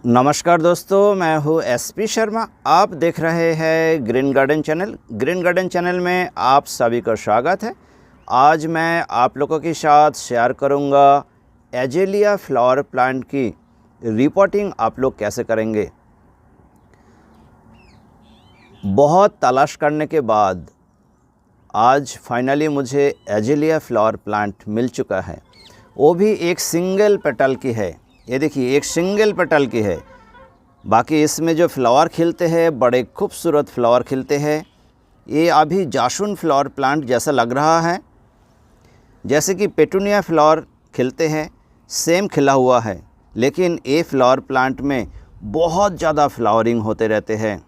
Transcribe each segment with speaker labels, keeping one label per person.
Speaker 1: नमस्कार दोस्तों, मैं हूँ एसपी शर्मा। आप देख रहे हैं green garden channel. Green garden channel में आप सभी का स्वागत है। आज मैं आप लोगों के साथ शेयर करूँगा एजेलिया फ्लावर प्लांट की रिपोर्टिंग आप लोग कैसे करेंगे। बहुत तलाश करने के बाद आज फाइनली मुझे एजेलिया फ्लावर प्लांट मिल चुका है, वो भी एक सिंगल पेटल की है। ये देखिए, एक सिंगल पेटल की है। बाकी इसमें जो फ्लावर खिलते हैं बड़े खूबसूरत फ्लावर खिलते हैं। ये अभी जासुन फ्लावर प्लांट जैसा लग रहा है, जैसे कि पेटूनिया फ्लावर खिलते हैं, सेम खिला हुआ है। लेकिन ये फ्लावर प्लांट में बहुत ज़्यादा फ्लावरिंग होते रहते हैं।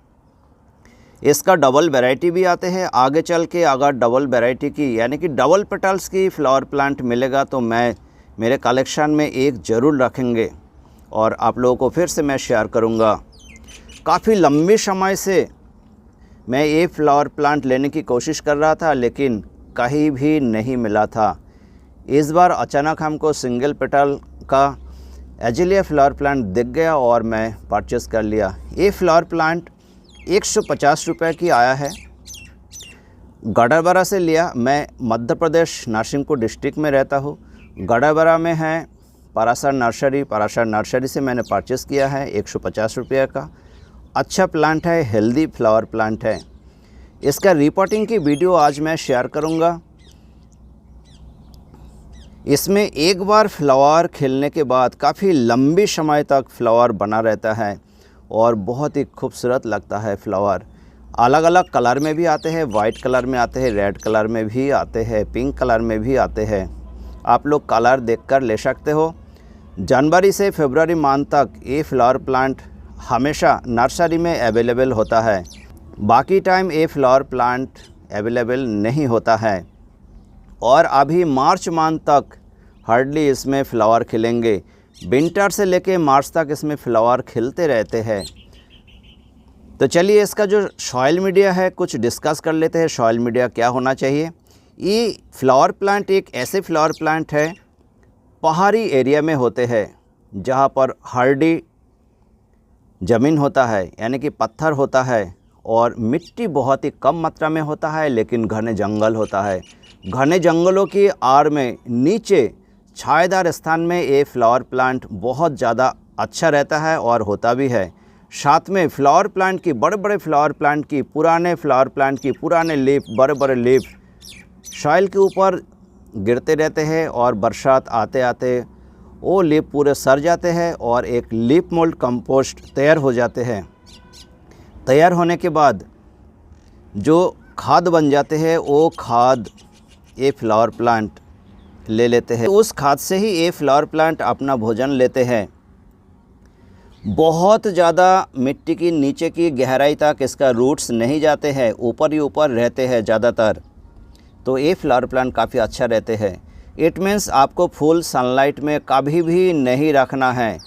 Speaker 1: इसका डबल वैरायटी भी आते हैं। आगे चल के अगर डबल वैरायटी की यानी कि डबल पेटल्स की फ्लावर प्लांट मिलेगा तो मैं मेरे कलेक्शन में एक ज़रूर रखेंगे और आप लोगों को फिर से मैं शेयर करूंगा। काफ़ी लंबे समय से मैं ये फ्लावर प्लांट लेने की कोशिश कर रहा था, लेकिन कहीं भी नहीं मिला था। इस बार अचानक हमको सिंगल पेटल का एजेलिया फ्लावर प्लांट दिख गया और मैं परचेस कर लिया। ये फ्लावर प्लांट 150 रुपये की आया है। गढ़ाबरा से लिया। मैं मध्य प्रदेश नरसिंहपुर डिस्ट्रिक्ट में रहता हूँ। गढ़ाबरा में है पराशर नर्सरी। पराशर नर्सरी से मैंने परचेस किया है 150 रुपये का। अच्छा प्लांट है, हेल्दी फ्लावर प्लांट है। इसका रिपोर्टिंग की वीडियो आज मैं शेयर करूंगा। इसमें एक बार फ्लावर खिलने के बाद काफ़ी लंबी समय तक फ्लावर बना रहता है और बहुत ही खूबसूरत लगता है फ्लावर। अलग अलग कलर में भी आते हैं, वाइट कलर में आते हैं, रेड कलर में भी आते हैं, पिंक कलर में भी आते हैं। आप लोग कलर देखकर ले सकते हो। जनवरी से फरवरी मंथ तक ये फ्लावर प्लांट हमेशा नर्सरी में अवेलेबल होता है। बाकी टाइम ये फ्लावर प्लांट अवेलेबल नहीं होता है। और अभी मार्च मंथ तक हार्डली इसमें फ्लावर खिलेंगे। विंटर से लेके मार्च तक इसमें फ्लावर खिलते रहते हैं। तो चलिए, इसका जो सॉइल मीडिया है कुछ डिस्कस कर लेते हैं। सॉइल मीडिया क्या होना चाहिए। ये फ्लावर प्लांट एक ऐसे फ्लावर प्लांट है पहाड़ी एरिया में होते हैं, जहाँ पर हार्डी ज़मीन होता है, यानी कि पत्थर होता है और मिट्टी बहुत ही कम मात्रा में होता है, लेकिन घने जंगल होता है। घने जंगलों की आड़ में नीचे छायादार स्थान में ये फ्लावर प्लांट बहुत ज़्यादा अच्छा रहता है और होता भी है। साथ में फ्लावर प्लांट की बड़े बड़े फ्लावर प्लांट की पुराने फ्लावर प्लांट की पुराने लीफ, बड़े बड़े लीफ सॉइल के ऊपर गिरते रहते हैं और बरसात आते आते वो लीफ पूरे सड़ जाते हैं और एक लीफ मोल्ड कंपोस्ट तैयार हो जाते हैं। तैयार होने के बाद जो खाद बन जाते हैं वो खाद ये फ्लावर प्लांट ले लेते हैं। उस खाद से ही ये फ्लावर प्लांट अपना भोजन लेते हैं। बहुत ज़्यादा मिट्टी की नीचे की गहराई तक इसका रूट्स नहीं जाते हैं, ऊपर ही ऊपर रहते हैं ज़्यादातर। तो ये फ्लावर प्लांट काफ़ी अच्छा रहते हैं। इट मीन्स आपको फुल सनलाइट में कभी भी नहीं रखना है।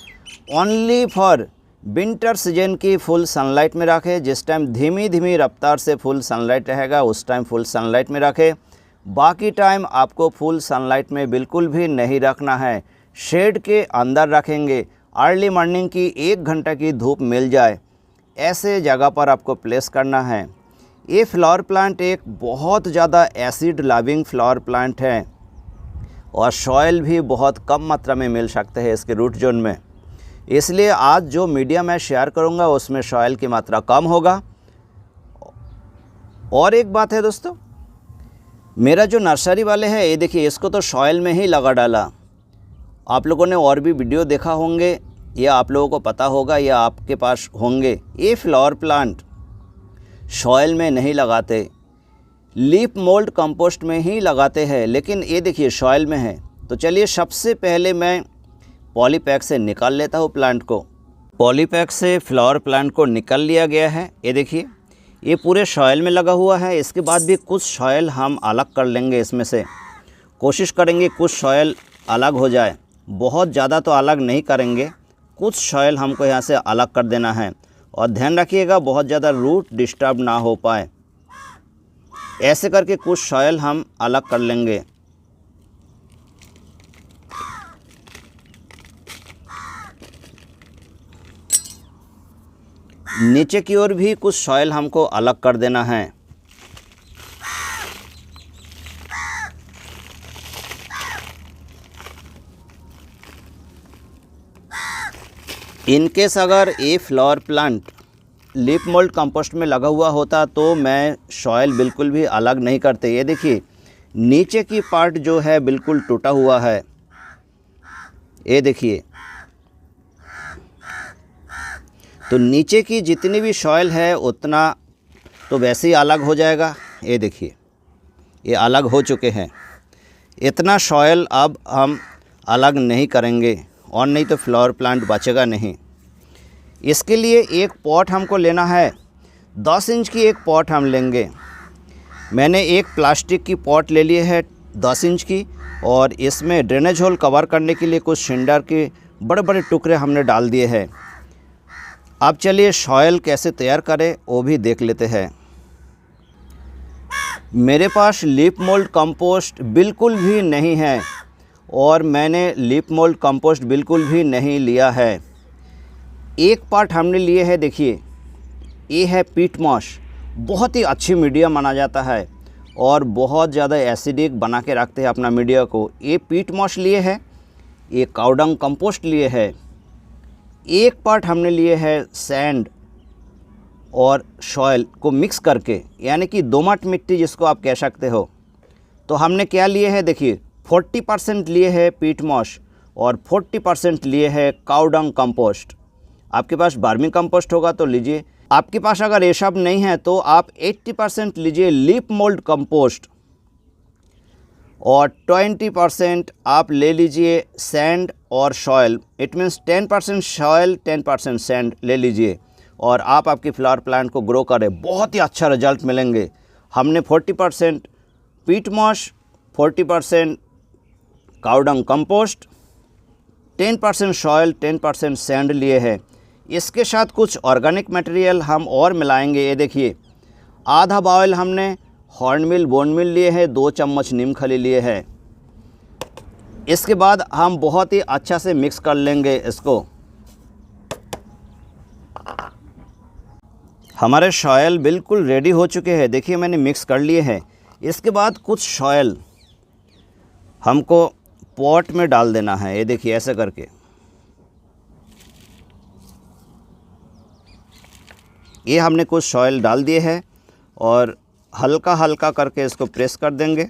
Speaker 1: ओनली फॉर विंटर सीजन की फुल सनलाइट में रखें। जिस टाइम धीमी धीमी रफ्तार से फुल सनलाइट रहेगा उस टाइम फुल सनलाइट में रखें। बाकी टाइम आपको फुल सनलाइट में बिल्कुल भी नहीं रखना है, शेड के अंदर रखेंगे। अर्ली मॉर्निंग की 1 घंटा की धूप मिल जाए ऐसे जगह पर आपको प्लेस करना है। ये फ्लावर प्लांट एक बहुत ज़्यादा एसिड लविंग फ्लावर प्लांट है और सॉइल भी बहुत कम मात्रा में मिल सकते हैं इसके रूट जोन में। इसलिए आज जो मीडिया मैं शेयर करूंगा उसमें सॉइल की मात्रा कम होगा। और एक बात है दोस्तों, मेरा जो नर्सरी वाले हैं ये देखिए, इसको तो सॉइल में ही लगा डाला। आप लोगों ने और भी वीडियो देखा होंगे या आप लोगों को पता होगा या आपके पास होंगे। ये फ्लावर प्लांट सॉइल में नहीं लगाते, लीफ मोल्ड कंपोस्ट में ही लगाते हैं, लेकिन ये देखिए सॉइल में है। तो चलिए, सबसे पहले मैं पॉलीपैक से निकाल लेता हूँ प्लांट को। पॉलीपैक से फ्लावर प्लांट को निकाल लिया गया है। ये देखिए, ये पूरे सॉइल में लगा हुआ है। इसके बाद भी कुछ सॉइल हम अलग कर लेंगे। इसमें से कोशिश करेंगे कुछ सॉइल अलग हो जाए। बहुत ज़्यादा तो अलग नहीं करेंगे, कुछ सॉइल हमको यहाँ से अलग कर देना है। और ध्यान रखिएगा बहुत ज़्यादा रूट डिस्टर्ब ना हो पाए। ऐसे करके कुछ सॉइल हम अलग कर लेंगे। नीचे की ओर भी कुछ सॉइल हमको अलग कर देना है। इनकेस अगर ये flower plant leaf mould compost में लगा हुआ होता तो मैं सॉइल बिल्कुल भी अलग नहीं करते। ये देखिए नीचे की पार्ट जो है बिल्कुल टूटा हुआ है, ये देखिए। तो नीचे की जितनी भी सॉइल है उतना तो वैसे ही अलग हो जाएगा। ये देखिए ये अलग हो चुके हैं। इतना सॉइल अब हम अलग नहीं करेंगे और नहीं तो फ्लावर प्लांट बचेगा नहीं। इसके लिए एक पॉट हमको लेना है, 10 इंच की एक पॉट हम लेंगे। मैंने एक प्लास्टिक की पॉट ले ली है 10 इंच की, और इसमें ड्रेनेज होल कवर करने के लिए कुछ सिंडर के बड़े बड़े टुकड़े हमने डाल दिए हैं। अब चलिए सॉइल कैसे तैयार करें वो भी देख लेते हैं। मेरे पास लीफ मोल्ड कंपोस्ट बिल्कुल भी नहीं है और मैंने लीफ मोल्ड कंपोस्ट बिल्कुल भी नहीं लिया है। एक पार्ट हमने लिए है, देखिए ये है पीट मॉश। बहुत ही अच्छी मीडिया माना जाता है और बहुत ज़्यादा एसिडिक बना के रखते हैं अपना मीडिया को। ये पीट मॉश लिए है, ये काउडंग कंपोस्ट लिए है। एक पार्ट हमने लिए है सैंड और सॉइल को मिक्स करके, यानी कि दोमट मिट्टी जिसको आप कह सकते हो। तो हमने क्या लिए है, देखिए 40% लिए है पीट मॉश और 40% लिए है काउडंग कंपोस्ट। आपके पास वर्मी कंपोस्ट होगा तो लीजिए, आपके पास अगर ये सब नहीं है तो आप 80% लीजिए लीफ मोल्ड कंपोस्ट और 20% आप ले लीजिए सैंड और soil. It means 10% soil 10% sand ले लीजिए और आप आपकी फ्लावर प्लांट को ग्रो करें, बहुत ही अच्छा रिजल्ट मिलेंगे। हमने 40% पीट मॉश, 40% काउडंग कंपोस्ट, 10% सॉइल 10% सैंड लिए हैं। इसके साथ कुछ ऑर्गेनिक मटेरियल हम और मिलाएंगे। ये देखिए आधा बाउल हमने हॉर्नमिल बोन मिल लिए हैं, 2 चम्मच नीम खली लिए हैं। इसके बाद हम बहुत ही अच्छा से मिक्स कर लेंगे इसको। हमारे सॉइल बिल्कुल रेडी हो चुके हैं, देखिए मैंने मिक्स कर लिए हैं। इसके बाद कुछ सॉइल हमको पॉट में डाल देना है, ये देखिए ऐसे करके। ये हमने कुछ सॉइल डाल दिए हैं और हल्का हल्का करके इसको प्रेस कर देंगे।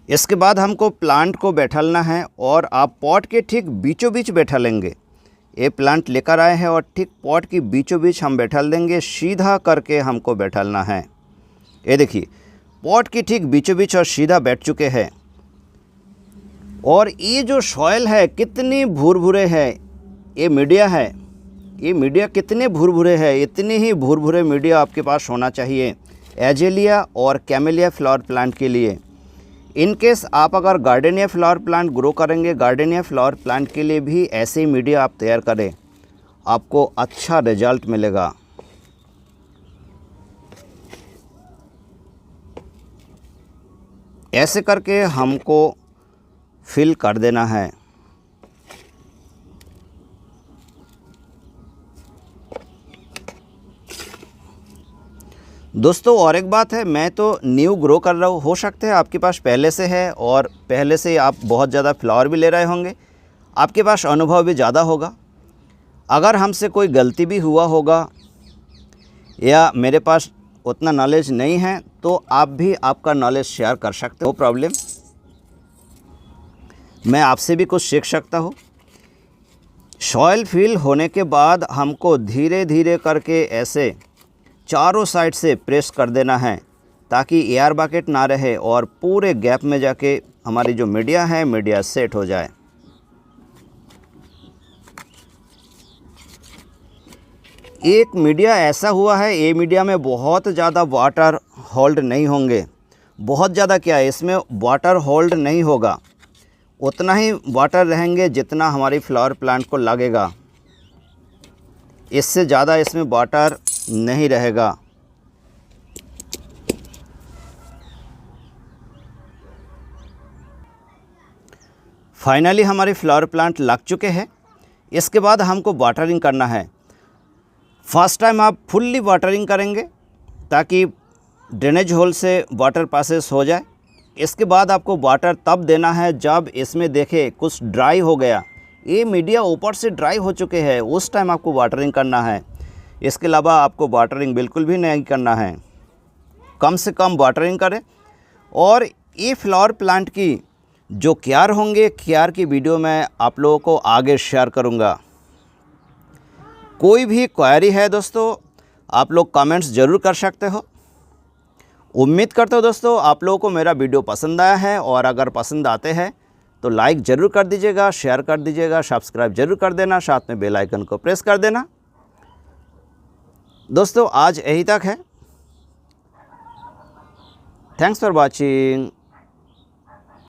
Speaker 1: इसके बाद हमको प्लांट को बैठालना है और आप पॉट के ठीक बीचों बीच बैठा लेंगे। ये प्लांट लेकर आए हैं और ठीक पॉट की बीचों बीच हम बैठाल देंगे, सीधा करके हमको बैठालना है। ये देखिए पॉट की ठीक बीचों बीच और सीधा बैठ चुके हैं। और ये जो सॉइल है कितनी भुरभुरे है, ये मीडिया है, ये मीडिया कितने भुरभुरे है, इतने ही भुरभुरे मीडिया आपके पास होना चाहिए एजेलिया और कैमेलिया फ्लावर प्लांट के लिए। इन केस आप अगर गार्डेनिया फ्लावर प्लांट ग्रो करेंगे, गार्डेनिया फ्लावर प्लांट के लिए भी ऐसे ही मीडिया आप तैयार करें, आपको अच्छा रिजल्ट मिलेगा। ऐसे करके हमको फिल कर देना है। दोस्तों और एक बात है, मैं तो न्यू ग्रो कर रहा हूँ, हो सकता है आपके पास पहले से है और पहले से आप बहुत ज़्यादा फ्लावर भी ले रहे होंगे, आपके पास अनुभव भी ज़्यादा होगा। अगर हमसे कोई गलती भी हुआ होगा या मेरे पास उतना नॉलेज नहीं है तो आप भी आपका नॉलेज शेयर कर सकते हो, नो प्रॉब्लम। मैं आपसे भी कुछ सीख सकता हूँ। सॉइल फिल होने के बाद हमको धीरे धीरे करके ऐसे चारों साइड से प्रेस कर देना है ताकि एयर बकेट ना रहे और पूरे गैप में जाके हमारी जो मीडिया है मीडिया सेट हो जाए। एक मीडिया ऐसा हुआ है, ये मीडिया में बहुत ज़्यादा वाटर होल्ड नहीं होंगे। बहुत ज़्यादा क्या है, इसमें वाटर होल्ड नहीं होगा, उतना ही वाटर रहेंगे जितना हमारी फ्लावर प्लांट को लगेगा। इससे ज़्यादा इसमें वाटर नहीं रहेगा। फाइनली हमारे फ्लावर प्लांट लग चुके हैं इसके बाद हमको वाटरिंग करना है। फर्स्ट टाइम आप फुल्ली वाटरिंग करेंगे ताकि ड्रेनेज होल से वाटर पासेस हो जाए। इसके बाद आपको वाटर तब देना है जब इसमें देखे कुछ ड्राई हो गया, ये मीडिया ऊपर से ड्राई हो चुके हैं, उस टाइम आपको वाटरिंग करना है। इसके अलावा आपको वाटरिंग बिल्कुल भी नहीं करना है, कम से कम वाटरिंग करें। और ये फ्लावर प्लांट की जो केयर होंगे, केयर की वीडियो मैं आप लोगों को आगे शेयर करूंगा। कोई भी क्वेरी है दोस्तों, आप लोग कमेंट्स ज़रूर कर सकते हो। उम्मीद करते हो दोस्तों आप लोगों को मेरा वीडियो पसंद आया है, और अगर पसंद आते हैं तो लाइक ज़रूर कर दीजिएगा, शेयर कर दीजिएगा, सब्सक्राइब ज़रूर कर देना, साथ में बेल आइकन को प्रेस कर देना। दोस्तों आज यही तक है। Thanks for watching.